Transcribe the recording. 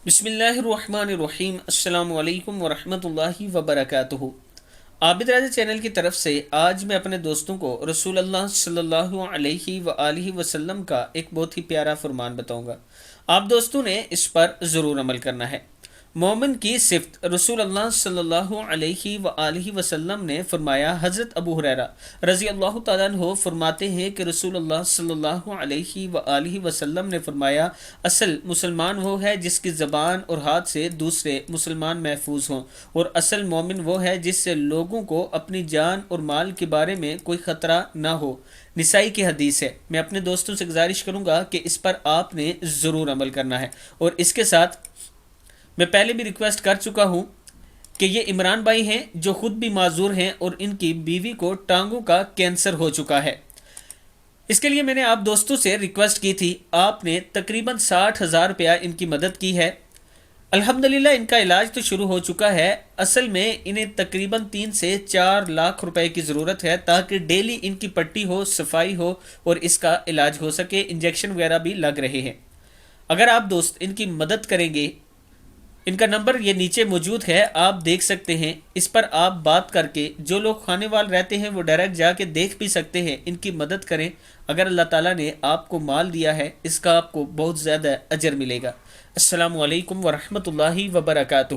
بسم اللہ الرحمن الرحیم۔ السلام علیکم ورحمۃ اللہ وبرکاتہ۔ عابد راجہ چینل کی طرف سے آج میں اپنے دوستوں کو رسول اللہ صلی اللہ علیہ وآلہ وسلم کا ایک بہت ہی پیارا فرمان بتاؤں گا۔ آپ دوستوں نے اس پر ضرور عمل کرنا ہے۔ مومن کی صفت رسول اللہ صلی اللہ علیہ وآلہ وسلم نے فرمایا، حضرت ابو ہریرہ رضی اللہ تعالیٰ عنہ فرماتے ہیں کہ رسول اللہ صلی اللہ علیہ وآلہ وسلم نے فرمایا، اصل مسلمان وہ ہے جس کی زبان اور ہاتھ سے دوسرے مسلمان محفوظ ہوں، اور اصل مومن وہ ہے جس سے لوگوں کو اپنی جان اور مال کے بارے میں کوئی خطرہ نہ ہو۔ نسائی کی حدیث ہے۔ میں اپنے دوستوں سے گزارش کروں گا کہ اس پر آپ نے ضرور عمل کرنا ہے، اور اس کے ساتھ میں پہلے بھی ریکویسٹ کر چکا ہوں کہ یہ عمران بھائی ہیں جو خود بھی معذور ہیں اور ان کی بیوی کو ٹانگوں کا کینسر ہو چکا ہے۔ اس کے لیے میں نے آپ دوستوں سے ریکویسٹ کی تھی، آپ نے تقریباً 60,000 روپیہ ان کی مدد کی ہے۔ الحمدللہ ان کا علاج تو شروع ہو چکا ہے۔ اصل میں انہیں تقریباً 3 سے 4 لاکھ روپے کی ضرورت ہے تاکہ ڈیلی ان کی پٹی ہو، صفائی ہو اور اس کا علاج ہو سکے۔ انجیکشن وغیرہ بھی لگ رہے ہیں۔ اگر آپ دوست ان کی مدد کریں گے، ان کا نمبر یہ نیچے موجود ہے، آپ دیکھ سکتے ہیں۔ اس پر آپ بات کر کے، جو لوگ خانے وال رہتے ہیں وہ ڈائریکٹ جا کے دیکھ بھی سکتے ہیں، ان کی مدد کریں۔ اگر اللہ تعالیٰ نے آپ کو مال دیا ہے، اس کا آپ کو بہت زیادہ اجر ملے گا۔ السلام علیکم ورحمۃ اللہ وبرکاتہ۔